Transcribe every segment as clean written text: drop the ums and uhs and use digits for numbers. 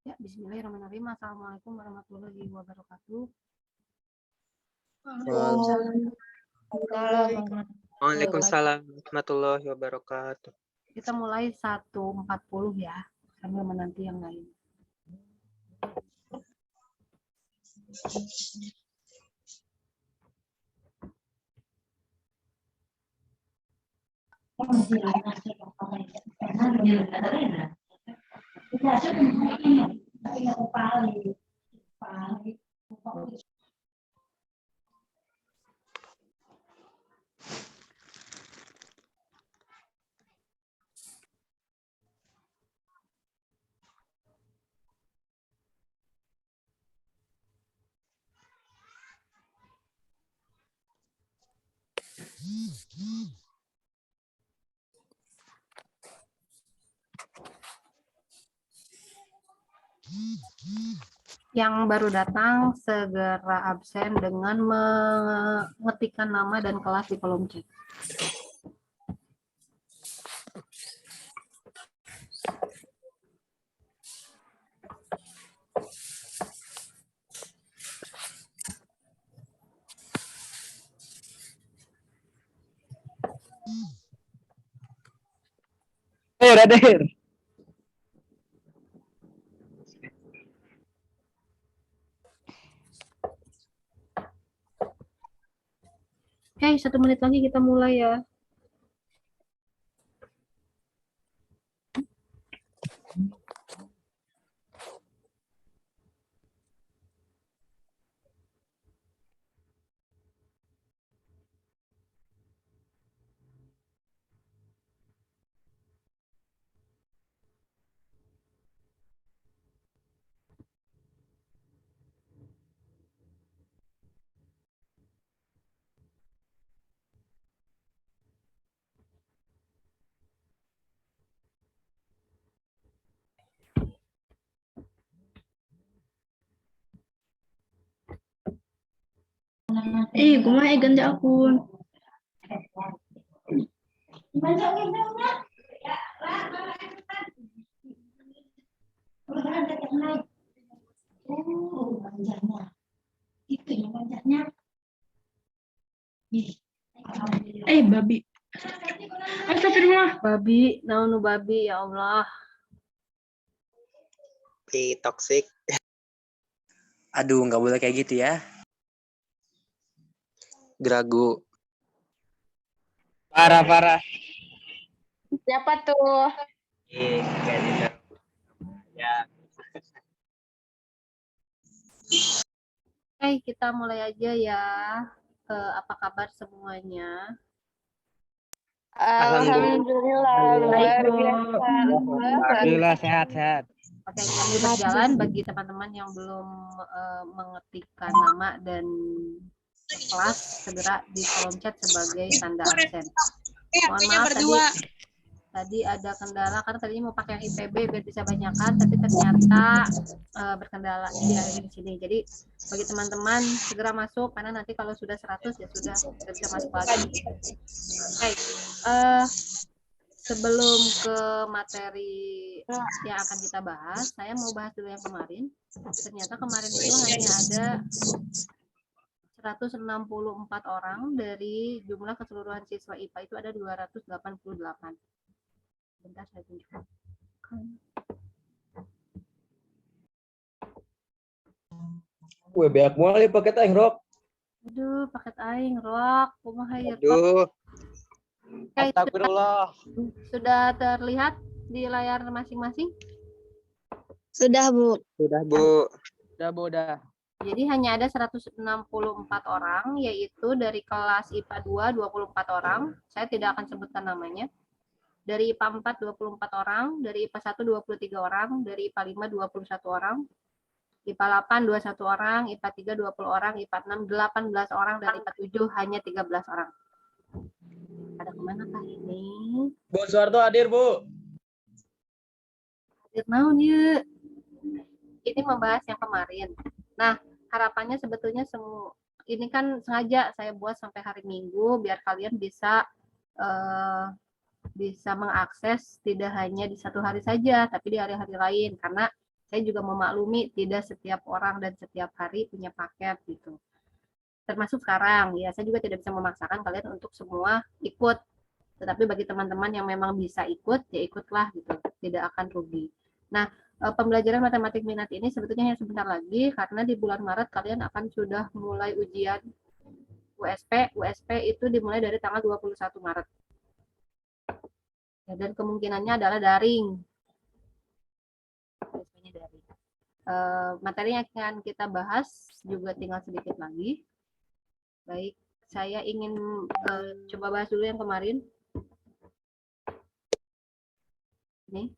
Ya, bismillahirrahmanirrahim. Assalamualaikum warahmatullahi wabarakatuh. Waalaikumsalam warahmatullahi wabarakatuh. Kita mulai 1.40 ya, sambil menanti yang lain. Yang baru datang segera absen dengan mengetikkan nama dan kelas di kolom chat. Hadir. Oke, 1 menit lagi kita mulai ya. Kumaha ganda akun. Babi. Astagfirullah. Babi, naonu babi, ya Allah. Toxic. Aduh, nggak boleh kayak gitu ya. Gragu. Parah. Siapa tuh? Ya. Oke, kita mulai aja ya. Apa kabar semuanya? Alhamdulillah. Luar biasa. Alhamdulillah sehat. Oke, sambil berjalan bagi teman-teman yang belum mengetikkan nama dan kelas, segera di kolom chat sebagai tanda absen. Mohon maaf tadi ada kendala karena tadinya mau pakai yang IPB biar bisa banyakan, tapi ternyata berkendala di akhir sini. Jadi bagi teman-teman segera masuk karena nanti kalau sudah 100 ya sudah bisa masuk lagi. Oke, sebelum ke materi yang akan kita bahas, saya mau bahas dulu yang kemarin. Ternyata kemarin itu hanya ada 164 orang dari jumlah keseluruhan siswa IPA itu ada 288. Bentar saya tunjukkan. Banyak mulai paket aing rok. Aduh, paket aing rok. Kumaha ya, Rok? Aduh. Astagfirullah. Sudah terlihat di layar masing-masing? Sudah, Bu. Sudah, Bu. Udah. Jadi hanya ada 164 orang, yaitu dari kelas IPA 2, 24 orang. Saya tidak akan sebutkan namanya. Dari IPA 4, 24 orang. Dari IPA 1, 23 orang. Dari IPA 5, 21 orang. IPA 8, 21 orang. IPA 3, 20 orang. IPA 6, 18 orang. Dan IPA 7, hanya 13 orang. Ada kemana kah ini? Bu Suwarto hadir, Bu. Hadir naon ya? Ini membahas yang kemarin. Nah, harapannya sebetulnya ini kan sengaja saya buat sampai hari Minggu biar kalian bisa bisa mengakses tidak hanya di satu hari saja, tapi di hari-hari lain karena Saya juga memaklumi tidak setiap orang dan setiap hari punya paket gitu. Termasuk sekarang ya, saya juga tidak bisa memaksakan kalian untuk semua ikut. Tetapi bagi teman-teman yang memang bisa ikut, ya ikutlah gitu. Tidak akan rugi. Nah, pembelajaran matematik minat ini sebetulnya hanya sebentar lagi karena di bulan Maret kalian akan sudah mulai ujian USP. USP itu dimulai dari tanggal 21 Maret. Ya, dan kemungkinannya adalah daring. Materi yang akan kita bahas juga tinggal sedikit lagi. Baik, saya ingin coba bahas dulu yang kemarin. Ini.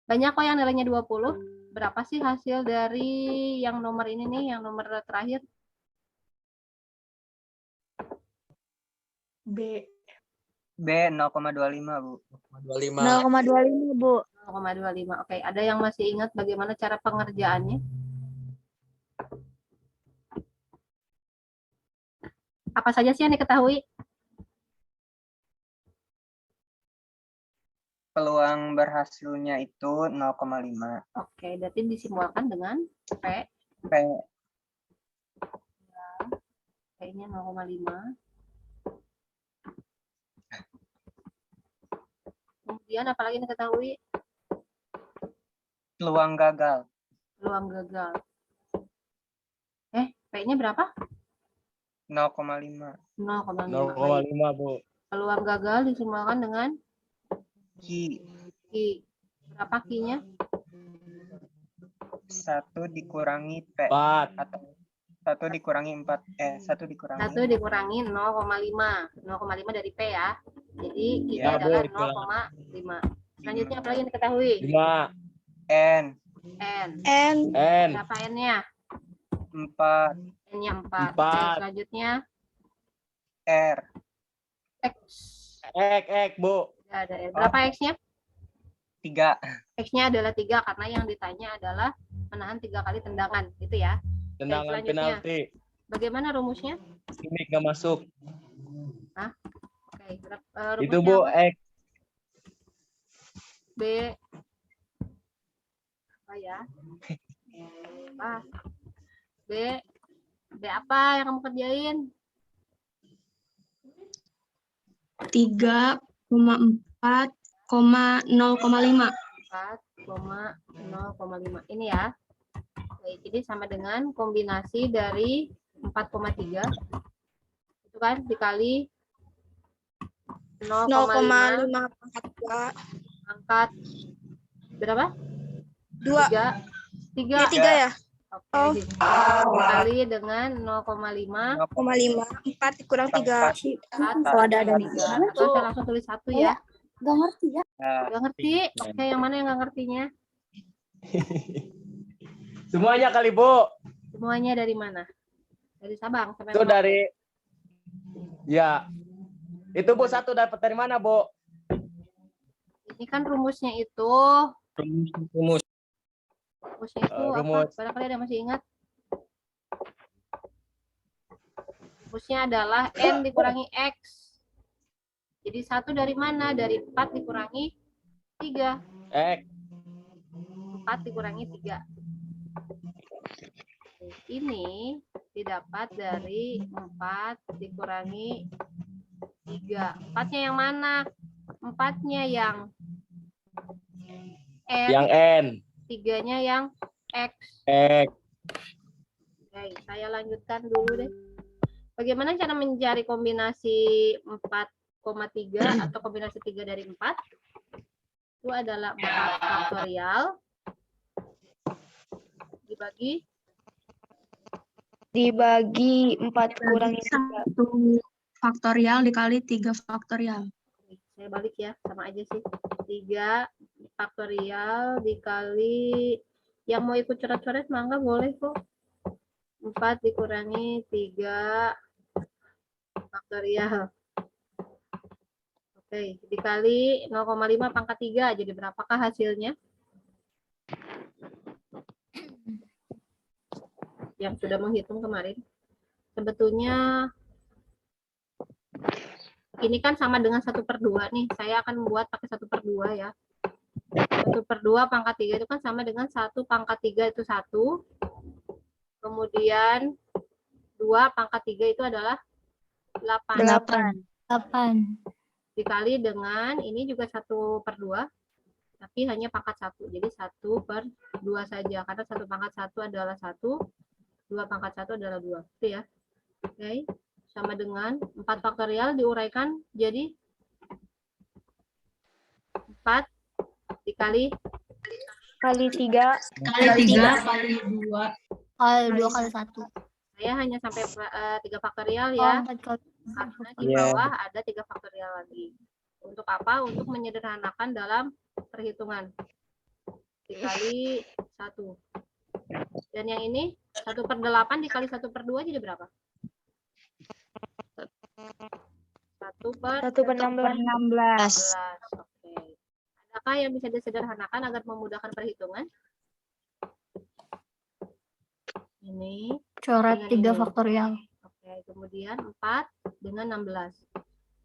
Banyak kok yang nilainya 20. Berapa sih hasil dari yang nomor ini nih, yang nomor terakhir? B. B 0,25, Bu. 0,25, Bu. 0,25. Oke, ada yang masih ingat bagaimana cara pengerjaannya? Apa saja sih yang diketahui? Peluang berhasilnya itu 0,5. Oke, berarti disimbolkan dengan P. P. P-nya 0,5. Kemudian apalagi yang diketahui? Peluang gagal. Peluang gagal. P-nya berapa? 0,5. 0,5. Bu. Peluang gagal disimbolkan dengan Q. Q. Berapa Q-nya? 1 dikurangi P. 4. Atau 1 dikurangi 4. 1 dikurangi 1 dikurangi 0,5. 0,5 dari P ya. Jadi Q-nya Ya, adalah Bu. 0,5. Selanjutnya apa lagi yang diketahui? 5. N. N. N. N. Berapa N-nya? 4. N-nya 4. 4. Oke, selanjutnya R. X. Bu. Ya, ada R. Berapa X-nya? 3. X-nya adalah 3 karena yang ditanya adalah menahan 3 kali tendangan, gitu ya. Tendangan selanjutnya. penalti. Bagaimana rumusnya? Ini nggak masuk. Oke, Itu rumusnya Bu, apa? X. B apa ya? Apa? B apa yang kamu kerjain? 3,4,0,5. 4,0,5 ini ya. Baik, ini sama dengan kombinasi dari 4,3 itu kan dikali 0,5 angkat berapa? 2. 3. Ini 3 ya? Oke. Dikali dengan 0,5 0,5. 4 dikurang 3. kalau ada atau saya langsung tulis 1 ya. Gak ngerti ya? Gak ngerti? Oke, yang mana yang gak ngertinya? Semuanya kali, Bu. Semuanya dari mana? Dari Sabang sampai Itu Merauke. dari ya. Itu Bu, 1 dapat dari mana, Bu? Ini kan rumusnya itu Rumus. rumusnya itu Rumus. apa? Barangkali ada yang masih ingat? Rumusnya adalah N dikurangi X. Jadi 1 dari mana? Dari 4 dikurangi 3. X. 4 dikurangi 3. Ini didapat dari 4 dikurangi 3. 4-nya yang mana? 4-nya yang N. Yang N. 3-nya yang X. X. Oke, saya lanjutkan dulu deh. Bagaimana cara mencari kombinasi 4,3 atau kombinasi 3 dari 4? Itu adalah 4 faktorial Dibagi 4 kurangi 3. 1 faktorial dikali 3 faktorial. Saya balik ya, sama aja sih. 3 faktorial dikali, yang mau ikut coret-coret mangga boleh kok. 4 dikurangi 3 faktorial. Oke, dikali 0,5 pangkat 3. Jadi berapakah hasilnya? Yang sudah menghitung kemarin. Sebetulnya ini kan sama dengan 1/2 nih. Saya akan membuat pakai 1/2 ya. 1/2 pangkat 3 itu kan sama dengan 1 pangkat 3 itu 1. Kemudian 2 pangkat 3 itu adalah 8. 8. Dikali dengan ini juga 1/2, tapi hanya pangkat 1. Jadi 1/2 saja, karena 1 pangkat 1 adalah 1, 2 pangkat 1 adalah 2. Itu ya. Oke, sama dengan 4 faktorial diuraikan jadi 4 dikali Kali 3. Kali 3 kali 2. Kali 2 kali 1. saya hanya sampai 3 faktorial ya. 4 kali Karena di Iya. bawah ada 3 faktorial lagi. Untuk apa? Untuk menyederhanakan dalam perhitungan. Dikali 1. Dan yang ini 1/8 dikali 1/2 jadi berapa? 1/16. Oke. Adakah yang bisa disederhanakan agar memudahkan perhitungan? Ini. Coret Dengan 3 ini. faktorial. Oke, kemudian 4 dengan 16.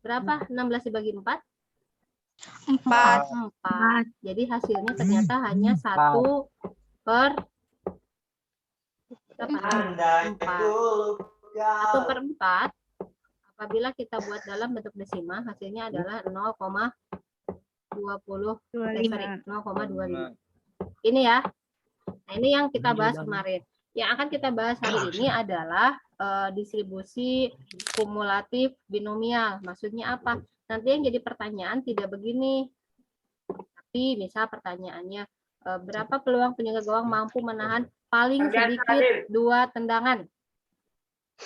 Berapa 16 dibagi 4? 4. 4. Jadi hasilnya ternyata hanya 1 per 4. 1/4. Apabila kita buat dalam bentuk desimal, hasilnya adalah 0,25. Ini ya. Nah, ini yang kita bahas kemarin. Yang akan kita bahas hari ini adalah distribusi kumulatif binomial. Maksudnya apa? Nanti yang jadi pertanyaan tidak begini. Tapi misal pertanyaannya, berapa peluang penjaga gawang mampu menahan paling sedikit 2 tendangan?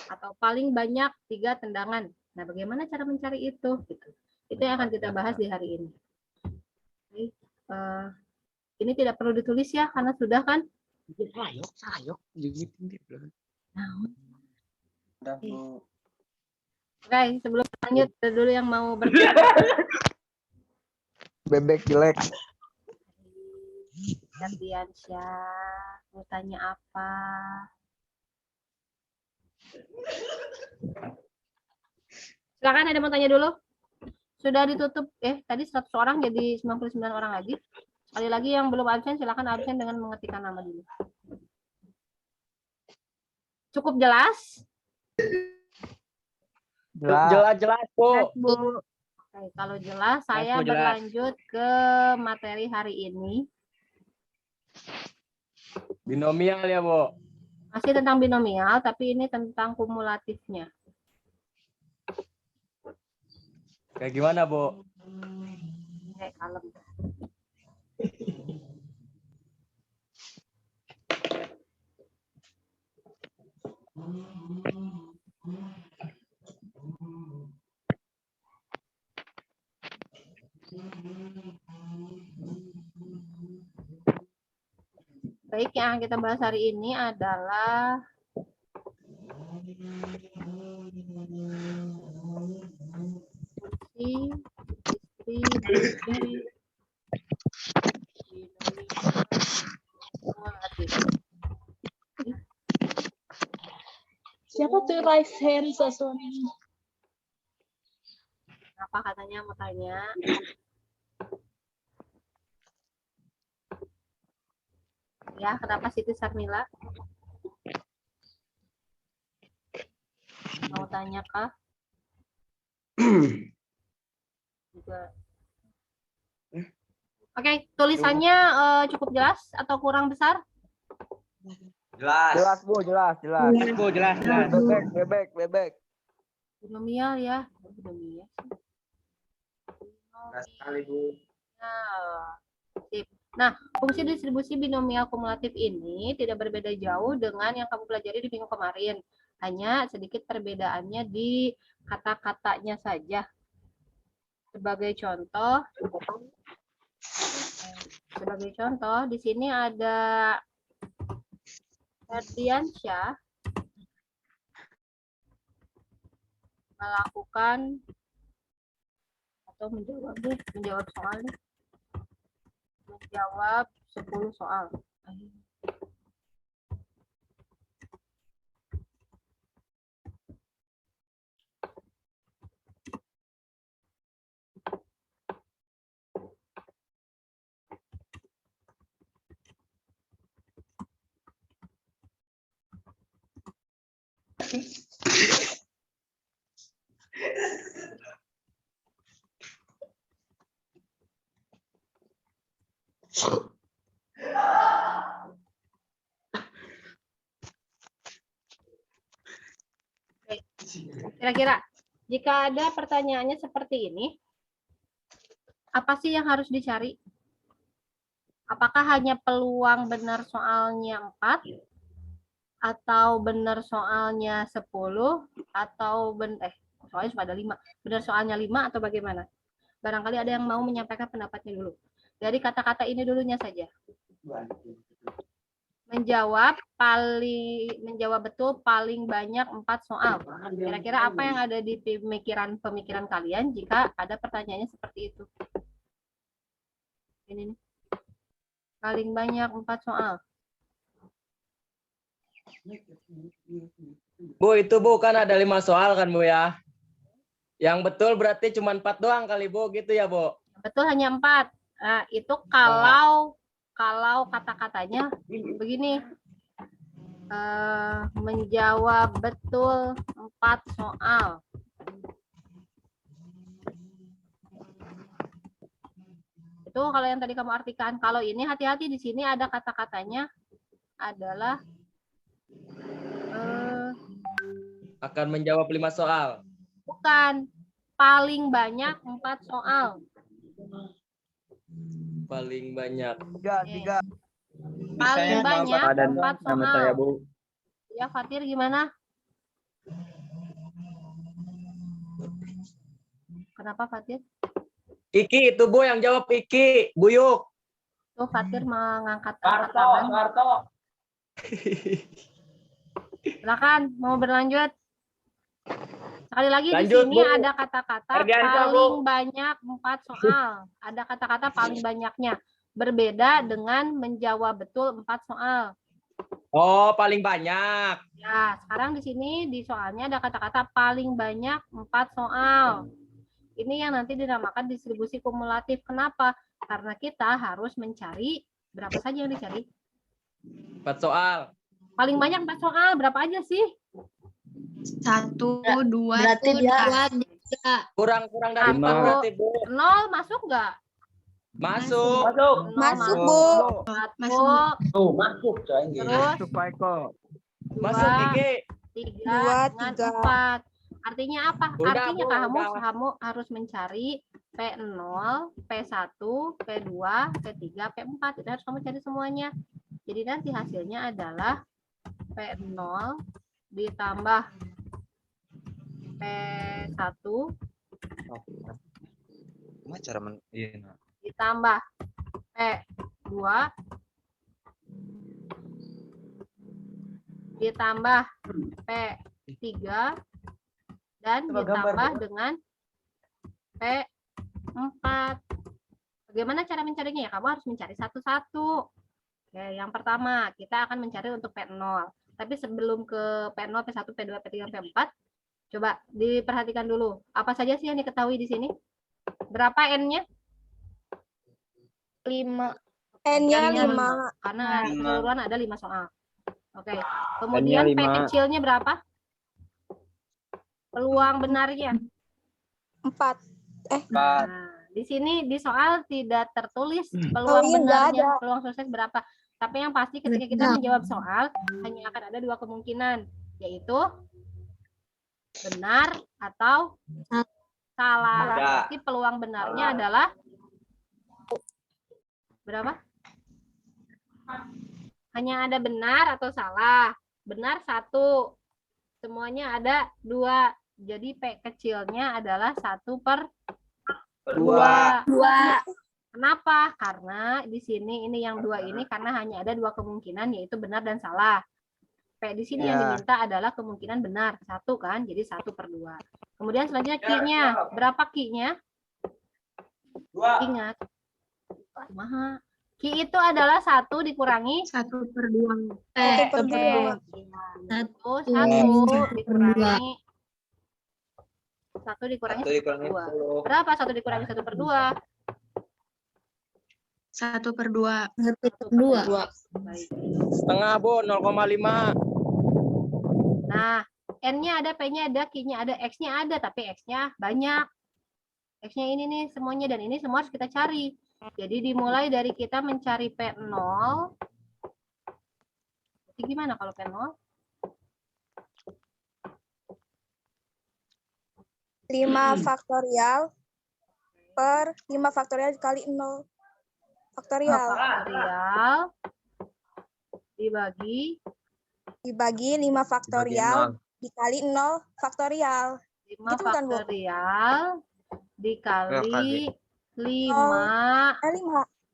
Atau paling banyak 3 tendangan. Nah, bagaimana cara mencari itu? Gitu. Itu yang akan kita bahas di hari ini. Oke, ini tidak perlu ditulis ya, karena sudah kan? Udah, Bu. Oke, sebelum lanjut, ada dulu yang mau bertanya. Bebek jelek. Gantian Syah, mau tanya apa? Silakan, ada mau tanya dulu? Sudah ditutup, tadi 100 orang jadi 99 orang lagi. Sekali lagi yang belum absen, silakan absen dengan mengetikkan nama dulu. Cukup jelas? Jelas, Bu. Oke, kalau jelas, saya Bu, jelas. berlanjut ke materi hari ini. Binomial ya, Bu. Masih tentang binomial, tapi ini tentang kumulatifnya. Kayak gimana, Bu? Oke, kalem. Baik, yang kita bahas hari ini adalah distribusi kumulatif. Siapa tuh raise hand sesuatu? Apa katanya mau tanya? Ya, kenapa Siti Sarmila? Mau tanya kah? Juga. Oke, tulisannya cukup jelas atau kurang besar? Jelas, Bu, jelas. Bu, jelas. Bebek. Binomial ya. Binomial. Sip. Nah, fungsi distribusi binomial kumulatif ini tidak berbeda jauh dengan yang kamu pelajari di minggu kemarin. Hanya sedikit perbedaannya di kata-katanya saja. Sebagai contoh, di sini ada Ferdiansyah melakukan atau menjawab soal nih. Menjawab 10 soal. Kira-kira jika ada pertanyaannya seperti ini, apa sih yang harus dicari? Apakah hanya peluang benar soalnya 4? Atau benar soalnya 10? Atau soalnya cuma ada 5. Benar soalnya 5 atau bagaimana? Barangkali ada yang mau menyampaikan pendapatnya dulu. Dari kata-kata ini dulunya saja. Menjawab betul paling banyak 4 soal. Kira-kira apa yang ada di pemikiran kalian jika ada pertanyaannya seperti itu? Ini nih. Paling banyak 4 soal. Bu, itu Bu kan ada 5 soal kan Bu ya? Yang betul berarti cuma 4 doang kali Bu, gitu ya Bu? Betul hanya 4. Nah, itu kalau kata-katanya begini. Menjawab betul 4 soal. Itu kalau yang tadi kamu artikan. Kalau ini hati-hati, di sini ada kata-katanya adalah Akan menjawab 5 soal. bukan, paling banyak 4 soal. Paling banyak. 3. Paling banyak 4 soal. Nama saya Bu. Ya, Fatir gimana? Kenapa Fatir? Iki itu Bu yang jawab Iki, Buyuk. Tuh Fatir mengangkat tangan. Silakan, mau berlanjut. Sekali lagi Lanjut, di sini Bu. ada kata-kata Ardiansyah, paling Bu. banyak 4 soal. Ada kata-kata paling banyaknya. Berbeda dengan menjawab betul 4 soal. Oh, paling banyak. Ya, sekarang di sini di soalnya ada kata-kata paling banyak 4 soal. Ini yang nanti dinamakan distribusi kumulatif. Kenapa? Karena kita harus mencari, berapa saja yang dicari? 4 soal. Paling banyak 4 soal, berapa aja sih? 1, 2, Berarti dia 3. Kurang dari 4 Satu. berarti Bu. 0 masuk nggak? Masuk. Masuk, Bu. Satu, Masuk coy. terus Supaya kok. Masuk Iki. 3 dengan 4. Artinya apa? Udah, Artinya Bu, kamu harus mencari P0, P1, P2, P3, P4. Itu harus kamu cari semuanya. Jadi nanti hasilnya adalah P0 ditambah P1 ditambah P2 ditambah P3 dan ditambah dengan P4. Bagaimana cara mencarinya? Ya, kamu harus mencari satu-satu. Oke, yang pertama kita akan mencari untuk P0. Tapi sebelum ke P0, P1, P2, P3, P4, coba diperhatikan dulu. Apa saja sih yang diketahui di sini? Berapa N-nya? 5. N-nya 5. Karena keseluruhan ada 5 soal. Oke. Kemudian P kecilnya berapa? Peluang benarnya? 4. Nah, di sini di soal tidak tertulis peluang benarnya, peluang sukses berapa. Tapi yang pasti ketika kita menjawab soal, hanya akan ada 2 kemungkinan, yaitu benar atau salah. Berarti peluang benarnya adalah berapa? Hanya ada benar atau salah. Benar 1. Semuanya ada 2. Jadi P kecilnya adalah 1/2. Kenapa? Karena di sini ini yang 2 ini karena hanya ada 2 kemungkinan, yaitu benar dan salah. P di sini yang diminta adalah kemungkinan benar 1 kan, jadi 1/2. Kemudian selanjutnya Q-nya. Berapa Q-nya? Ingat. Kumaha? Q itu adalah 1 dikurangi 1/2. 1 dikurangi 1/2. Berapa 1 dikurangi 1/2? 1/2. 1/2. Baik. Setengah Bu, 0,5. Nah, N-nya ada, P-nya ada, Q-nya ada, X-nya ada, tapi X-nya banyak. X-nya ini nih semuanya, dan ini semua harus kita cari. Jadi dimulai dari kita mencari P0. Jadi gimana kalau P0? 5 faktorial per 5 faktorial dikali 0 faktorial. Faktorial dibagi 5 faktorial dikali 0 faktorial. 5 Gitu bukan, Bu? faktorial dikali 5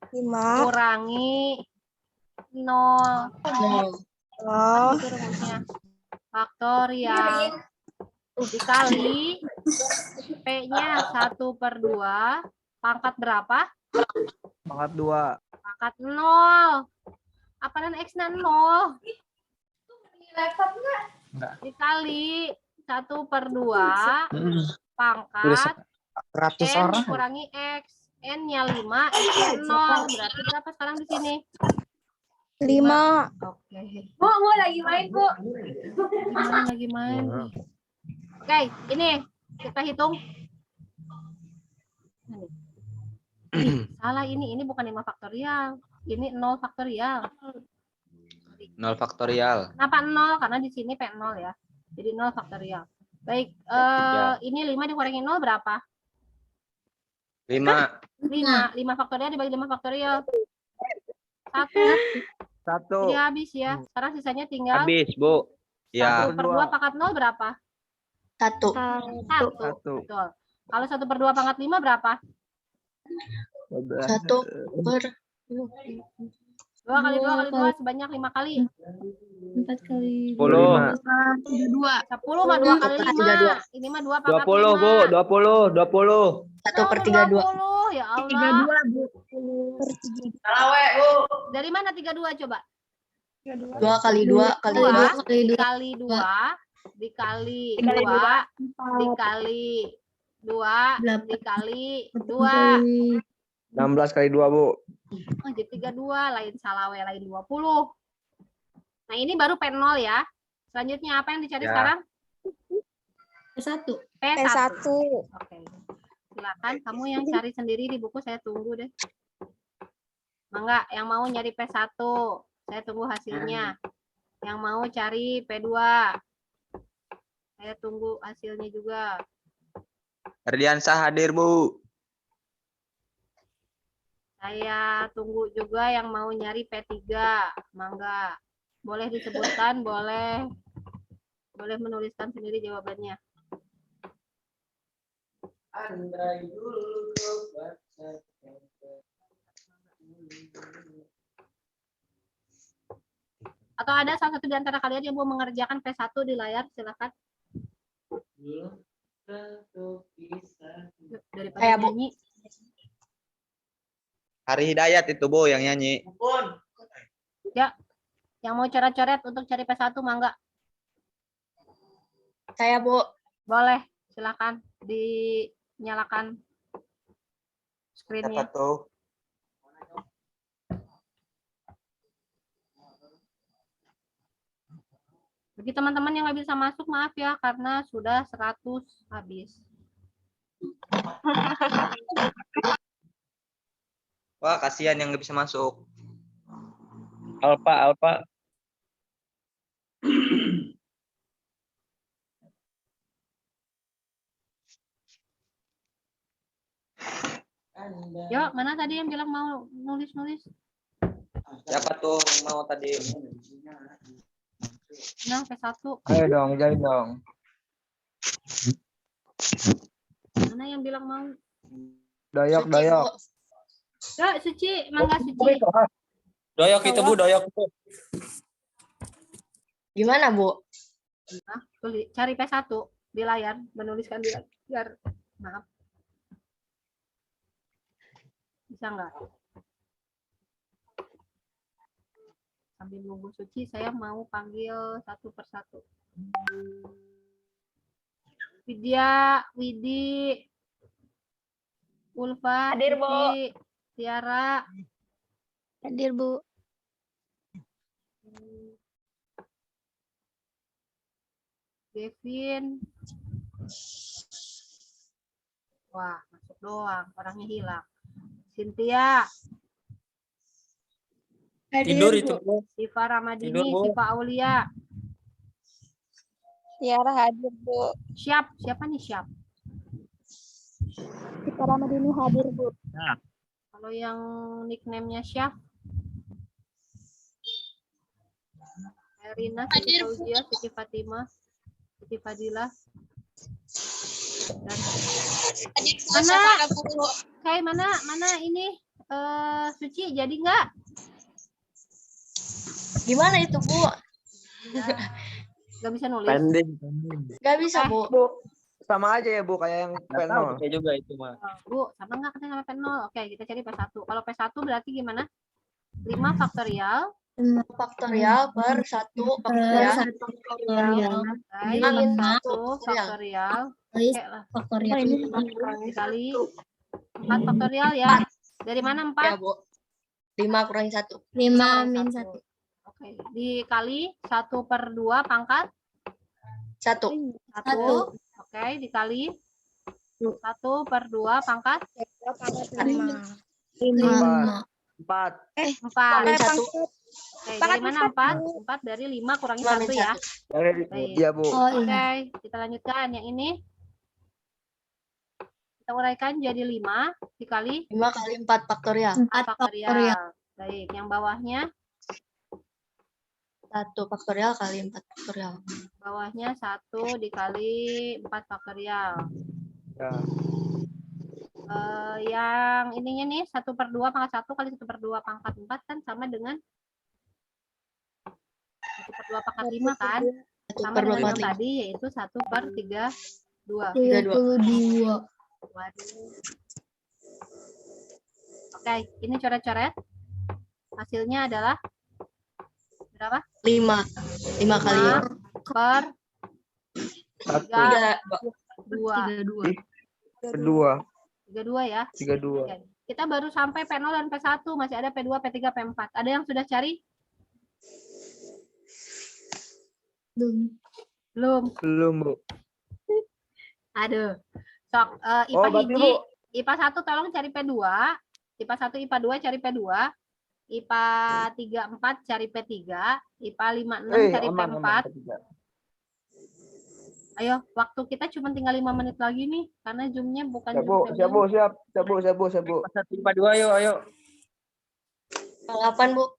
5 kurangi 0. Oh, Itu rumusnya. Faktorial dikali P-nya 1/2 pangkat berapa? Pangkat 2. Pangkat 0. Apaan X-nya 0? Dikali 1/2 pangkat N dikurangi X. N-nya 5, X-nya 0. Berarti berapa sekarang di sini? 5. Oke. Bu, lagi main, Bu. Lagi main. Oke, ini kita hitung. Salah ini bukan 5 faktorial. Ini 0 faktorial. 0 faktorial. Kenapa 0? Karena di sini P0 ya. Jadi 0 faktorial. Baik, ini 5 dikurangi 0 berapa? 5. 5 faktorial dibagi 5 faktorial. 1. 1. Jadi habis ya. Sekarang sisanya tinggal Habis, Bu. Ya. 1/2 pangkat 0 berapa? 1. 1. Betul. Kalau 1/2 pangkat 5 berapa? 1 per 2 kali 2 kali 2 sebanyak 5 kali. 4 kali 10. 10 mah 2 kali 5. Ini mah 2 pangkat 20, Bu. 5. 20. 1 per 32. 20. Ya Allah. 32, Bu. Dari mana 32 coba? 2 kali 2 kali 2 dikali 2 dikali 2 dikali 2 dikali 2. 16 kali 2, Bu. Oh, jadi 32, lain salah we, lain 20. Nah, ini baru P0 ya. Selanjutnya apa yang dicari Ya. sekarang? P1. P1. Oke. Silakan kamu yang cari sendiri di buku, saya tunggu deh. Mangga, yang mau nyari P1, saya tunggu hasilnya. Yang mau cari P2, saya tunggu hasilnya juga. Ardiansah hadir, Bu. Saya tunggu juga yang mau nyari P3. Mangga. Boleh disebutkan, boleh menuliskan sendiri jawabannya. Atau ada salah satu di antara kalian yang mau mengerjakan P1 di layar, silakan. Daripada Saya, Bu. nyanyi. Hari Hidayat itu, Bu, yang nyanyi. Ya, yang mau coret-coret untuk cari P1, mangga. Saya, Bu. Boleh, silakan dinyalakan screen-nya. tuh? Bagi teman-teman yang nggak bisa masuk, maaf ya, karena sudah 100 habis. Wah, kasihan yang nggak bisa masuk. Alfa. Yuk, mana tadi yang bilang mau nulis-nulis? Siapa tuh yang mau tadi? Nah, P1. Ayo dong, jadi dong. Mana yang bilang mau? Doyok. Yuk, Suci, mangga Suci. Doyok itu, Bu, doyok itu. Gimana, Bu? Nah, cari P1 di layar, menuliskan di layar. Maaf. Bisa nggak? Sambil nunggu Suci, saya mau panggil satu persatu. Widya, Widi, Ulfa, Hadir, Bu. Suci, Tiara. Hadir, Bu. Kevin. Wah, masuk doang. Orangnya hilang. Cynthia. Tidur itu, Bu. Siva Ramadini, Tidur, Bu. Siva Aulia. Tiara hadir, Bu. Siap. Siapa nih siap? Tiara Ramadini hadir, Bu. Kalau yang nickname-nya Syaf? Erina, Siti Fauzia, Siti Fatimah, Siti Fadila. Dan mana? Kayak mana ini Suci jadi nggak? Gimana itu, Bu? Nggak bisa nulis. Pending. Gak bisa, Bu. Bu, sama aja ya Bu kayak yang Nggak tahu P0. saya juga itu mah. Bu, sama nggak katanya sama P0? Oke, kita cari P1. Kalau P1 berarti gimana? 5 faktorial. 5 faktorial per 1 faktorial. Faktorial. Oke, Min 1 faktorial. Kali Oke lah. faktorial. Dikali 4 faktorial ya. Dari mana 4? Ya, Bu. 5 kurangi 1. 5 min 1. Oke, dikali 1 per 2 pangkat 1. 1. Oke, dikali 1 per 2 pangkat 5. 4. 4. Min 1. Oke, dari mana 4? 4 dari 5 kurangi 5 min 1 ya. 1. Iya Bu. Oh Oke, iya. kita lanjutkan. Yang ini kita uraikan jadi 5 dikali 5 kali 4 faktorial. 4 faktorial. faktorial. Baik, yang bawahnya 1 faktorial kali 4 faktorial. 1 dikali 4 faktorial. Ya. Yang ininya nih 1 per 2 pangkat 1 kali 1 per 2 pangkat 4 kan sama dengan 1 per 2 pangkat 5 kan? 1 Sama per 2 dengan yang pangkat 5. tadi yaitu 1 per 32. 32. Waduh. Oke, ini coret-coret. Hasilnya adalah berapa? 5. 5 kali 5 per 1. 2. Kedua. 32 ya. 32. Oke. Kita baru sampai P0 dan P1, masih ada P2, P3, P4. Ada yang sudah cari? Belum. Belum Bu. Aduh. Sok, IPA Oh, berarti, hiji, Bu. IPA 1 tolong cari P2, IPA 1, IPA 2 cari P2, IPA 3, 4 cari P3, IPA 5, 6 cari aman, P4. aman. Ayo, waktu kita cuma tinggal 5 menit lagi nih, karena Zoom-nya bukan Siap Zoom Bu, siap Bu, siap. Siap Bu. Pas 1 IPA 2 ayo. 8, Bu.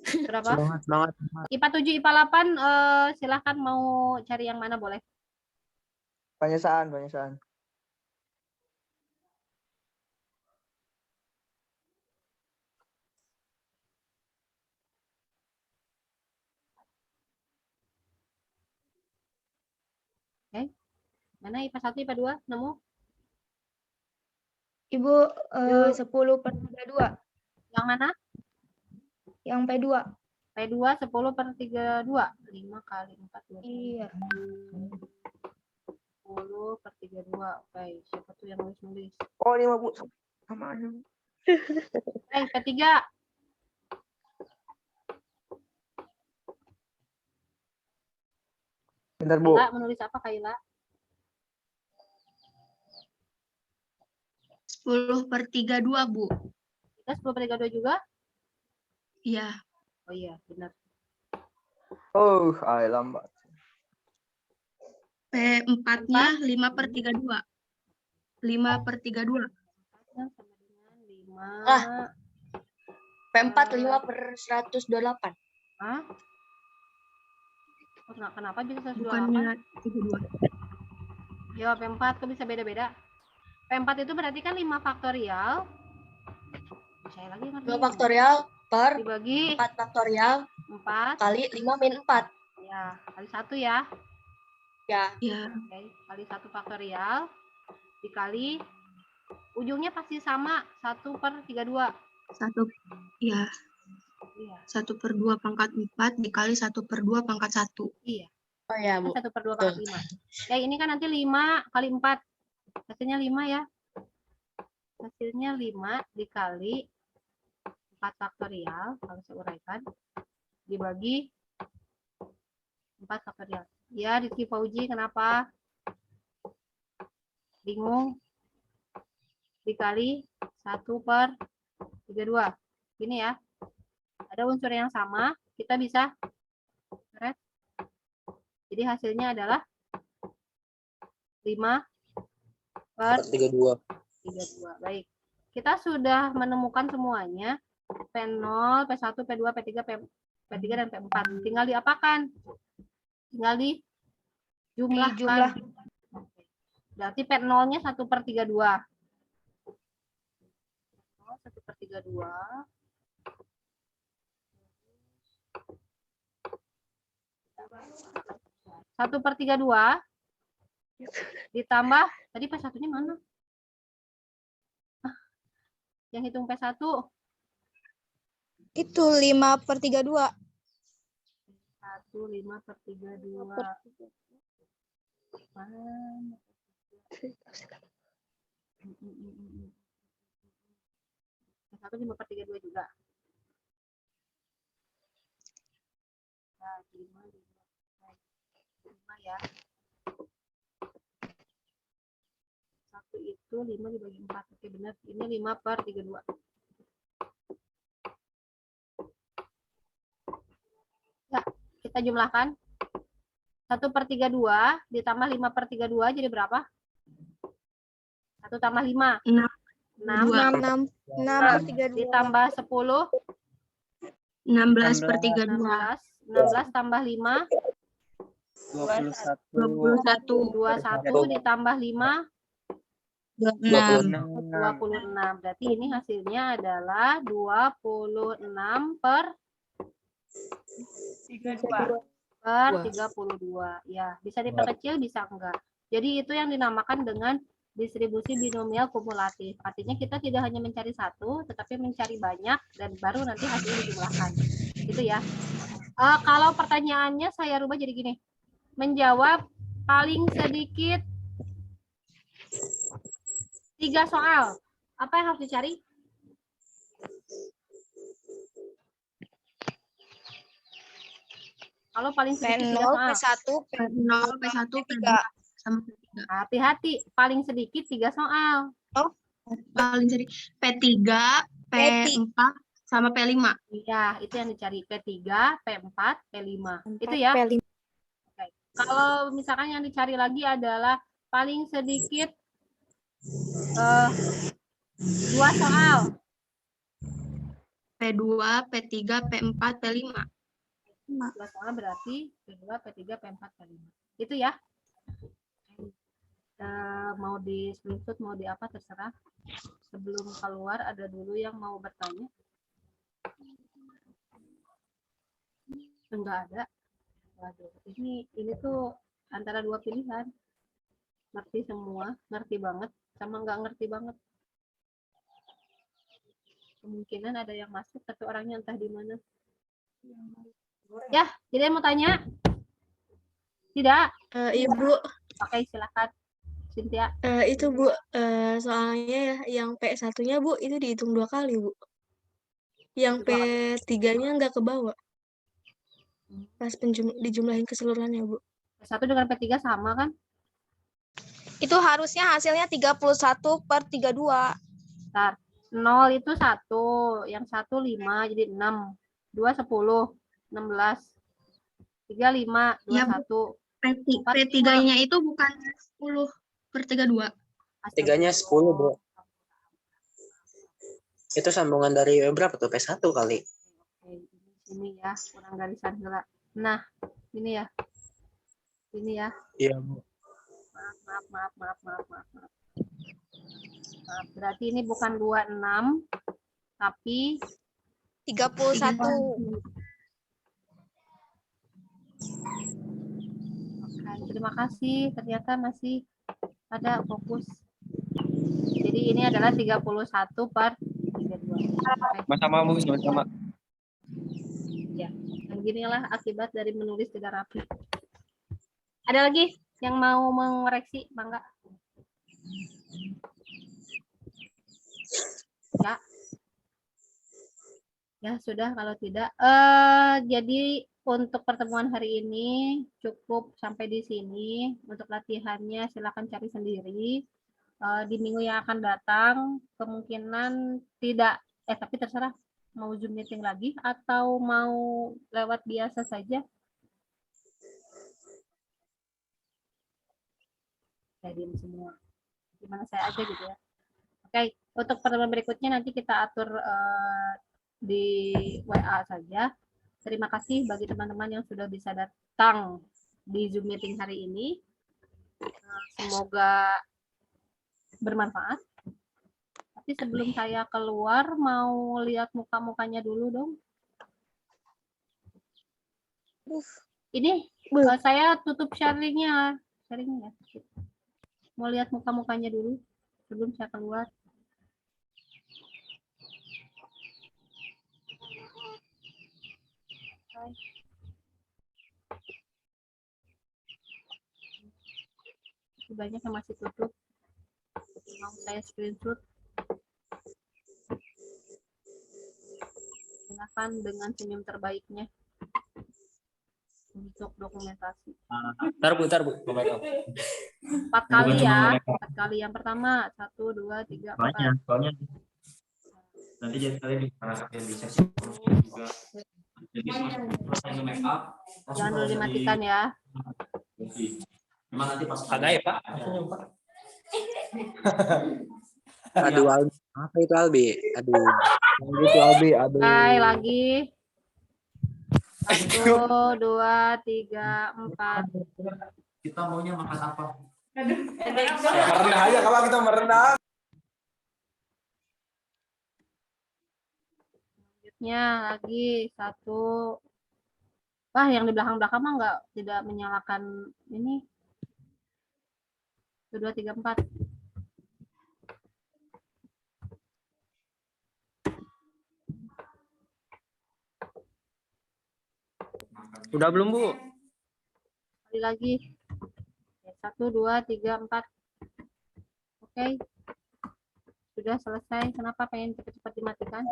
berapa? Semangat. IPA 7, IPA 8, silahkan mau cari yang mana boleh. Penyesaan. Mana IPA 1, IPA 2? Nemu? Ibu, Yuk. 10 per 32. Yang mana? Yang P2. P2 10 per 32. 5 kali 4, 20. Iya. 10 per 32. Oke, siapa tuh yang nulis-nulis? Oh, 5 Bu. Sama aja. P3. Bentar Bu. Kaila menulis apa, Kaila? 10 per 32, Bu. Kita 10 per 32 juga? Iya. Oh iya, benar. Oh, lambat. P4-nya 5 per 32. 5 per 32. Sama dengan 5. P4 5 per 128. Hah? Kenapa bisa 128? Bukannya 32. Ya, P4 kok bisa beda-beda? P4 itu berarti kan 5 faktorial. Saya lagi ngerti. 2 faktorial per Dibagi 4 faktorial 4. kali 5 min 4. Ya, kali 1 ya. Ya. Ya. Oke, kali 1 faktorial. Dikali, ujungnya pasti sama. 1 per 32. 1, ya. Iya. 1 per 2 pangkat 4 dikali 1 per 2 pangkat 1. Iya. Oh ya, Bu. 1 per 2 pangkat 5. Ya, ini kan nanti 5 kali 4. Hasilnya 5 ya. Hasilnya 5 dikali 4 faktorial, kalau saya uraikan, dibagi 4 faktorial. Ya, Rizky Fauji, kenapa? Bingung? Dikali 1/32. Gini ya. Ada unsur yang sama, kita bisa coret. Jadi hasilnya adalah 5/32. Baik. Kita sudah menemukan semuanya. P0, P1, P2, P3, P3 dan P4. Tinggal diapakan? Tinggal dijumlahkan. Dijumlah. Oke. Berarti P0-nya 1/32. 1/32. 1/32 ditambah, tadi P1-nya mana? Yang hitung P1. Itu 5/32. 5/32. P1 5/32 juga. Nah, 5 ya. 1 itu 5 dibagi 4. Oke, benar. Ini 5/32. Ya, kita jumlahkan. 1/32 ditambah 5/32 jadi berapa? 1 tambah 5. 6. 6/32. Ditambah 10. 16/32. 16 tambah 5. 21. 21 ditambah 5. 26. 26. Berarti ini hasilnya adalah 26/32. Ya, bisa diperkecil, bisa enggak. Jadi itu yang dinamakan dengan distribusi binomial kumulatif. Artinya kita tidak hanya mencari satu, tetapi mencari banyak dan baru nanti hasilnya dijumlahkan. Itu ya. Kalau pertanyaannya saya rubah jadi gini. Menjawab paling sedikit 3 soal. Apa yang harus dicari? Kalau paling sedikit 3 soal. P1, P1, P2, sama P3. Hati-hati, paling sedikit 3 soal. Paling sering P3, P4, sama P5. Iya, itu yang dicari. P3, P4, P5. Itu ya. Oke. Kalau misalkan yang dicari lagi adalah paling sedikit 2 soal. P2, P3, P4, P5. 2 soal berarti P2, P3, P4, P5. Itu ya. Mau di screenshot, mau di apa, terserah. Sebelum keluar, ada dulu yang mau bertanya. Enggak ada. Waduh, ini tuh antara 2 pilihan. Ngerti semua, ngerti banget, sama nggak ngerti banget. Kemungkinan ada yang masuk, tapi orangnya entah di mana. Ya, jadi mau tanya? Tidak? Ibu, Oke, silakan. Cynthia. itu Bu, soalnya ya, yang P1-nya Bu, itu dihitung 2 kali Bu. Yang P3-nya nggak kebawa. Pas dijumlahin keseluruhannya Bu. P1 dengan P3 sama kan? itu harusnya hasilnya 31/32. Bentar. 0 itu 1, yang 1 5, jadi 6. 2 10, 16. 3 5, 2 Ya, 1. P3-nya itu bukan 10/32. 3-nya 10, Bro. Itu sambungan dari berapa tuh? P1 kali. Oke, ini ya, kurang garisan heula. Nah, ini ya. Ini ya. Iya, Bu. Maaf. Berarti ini bukan 26, tapi 31. Oke, terima kasih. Ternyata masih ada fokus. Jadi ini adalah 31/32. Sama-sama Bu, sama-sama. Ya, dan ginilah akibat dari menulis tidak rapi. Ada lagi yang mau mengoreksi, Bangga? Ya. Ya, sudah kalau tidak. Jadi untuk pertemuan hari ini cukup sampai di sini. Untuk latihannya silakan cari sendiri. Di minggu yang akan datang kemungkinan tidak, tapi terserah mau Zoom meeting lagi atau mau lewat biasa saja. Saya diam semua. Gimana saya aja gitu ya. Oke, untuk pertemuan berikutnya nanti kita atur di WA saja. Terima kasih bagi teman-teman yang sudah bisa datang di Zoom meeting hari ini. Semoga bermanfaat. Tapi sebelum saya keluar, mau lihat muka-mukanya dulu dong. Ini saya tutup sharingnya. Sharingnya. Mau lihat muka-mukanya dulu sebelum saya keluar. Banyak yang masih tutup. Mau saya screenshot. Silakan dengan senyum terbaiknya untuk dokumentasi. Ntar bu. 4 kali ya. 4 kali. Yang pertama 1, 2, 3, 4. Banyak, soalnya nanti jadi kalian bisa juga. Jadi make up. Jangan dulu dimatikan ya. Memang nanti pas kagak ya Pak? Aduh, Albi. Apa itu Albi? Aduh. Gitu Albi, aduh. Hai lagi. 1, 2, 3, 4. Kita maunya makan apa? Merendah aja kalau kita merendah. Selanjutnya lagi 1. Wah, yang di belakang-belakang mah tidak menyalakan ini. 1, 2, 3, 4. Udah belum Bu? Sekali lagi. 1, 2, 3, 4. Oke. Sudah selesai. Kenapa pengen cepat-cepat dimatikan?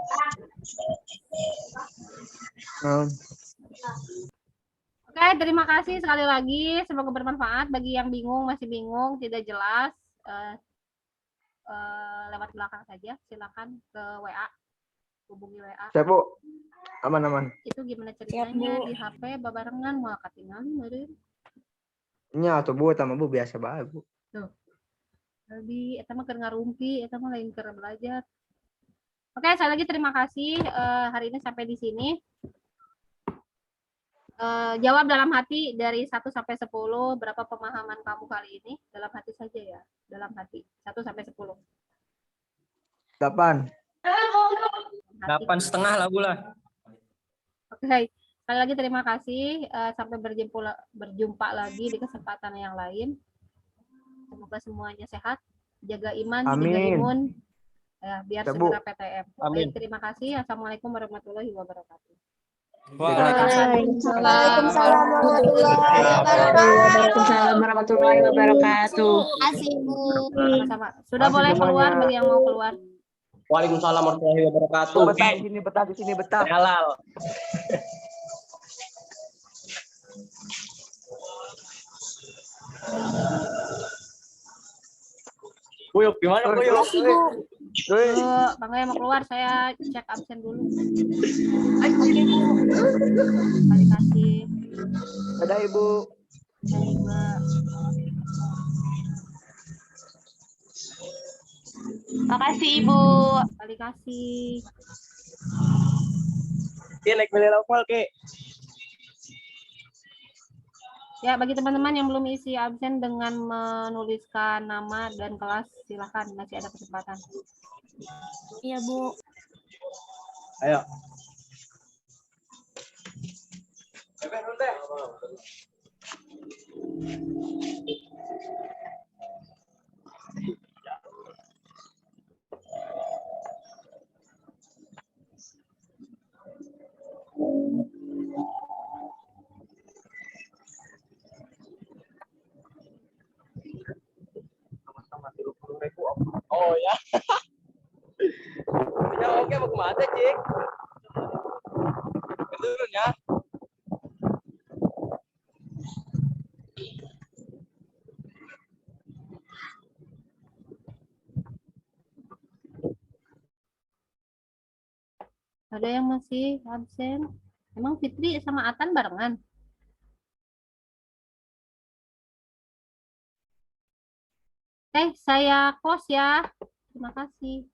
Oke, terima kasih sekali lagi. Semoga bermanfaat bagi yang bingung, masih bingung, tidak jelas. Lewat belakang saja. Silakan ke WA. Hubungi WA. Siap Bu. Aman. Itu gimana ceritanya di HP babarengan mau ketinggalan meureun. Nya atuh Bu, sama Bu biasa bae Bu. Tuh. Lebih eta mah keur ngarumpi, eta mah lain keur belajar. Oke, sekali lagi terima kasih. Hari ini sampai di sini. Jawab dalam hati dari 1 sampai 10, berapa pemahaman kamu kali ini? Dalam hati saja ya, dalam hati. 1 sampai 10. 8. 8,5 lah Bu lah. Oke, sekali lagi terima kasih. Sampai berjumpa lagi di kesempatan yang lain. Semoga semuanya sehat, jaga iman, jaga Amin. imun, ya, biar Ya, Bu. segera PTM. Amin. Baik, terima kasih. Assalamualaikum warahmatullahi wabarakatuh. Waalaikumsalam warahmatullahi wabarakatuh. Waalaikumsalam warahmatullahi wabarakatuh. Asih Bu. Sama-sama. Sudah Makasih boleh keluar semuanya. bagi yang mau keluar. Waalaikumsalam warahmatullahi wabarakatuh. Betah di sini betah. Halal. Buyuk gimana Buyuk? Bangga yang mau keluar, saya cek absen dulu. Kali kasih. Dadah Ibu. Baik, Mbak. Makasih Ibu. Kali kasih. Dia naik beli level ke. Ya, bagi teman-teman yang belum isi absen dengan menuliskan nama dan kelas, silakan, masih ada kesempatan. Iya Bu. Ayo. Oh ya. Ya oke mau kemana Cik? soalnya. Ada yang masih absen? Emang Fitri sama Atan barengan? Saya close ya. Terima kasih.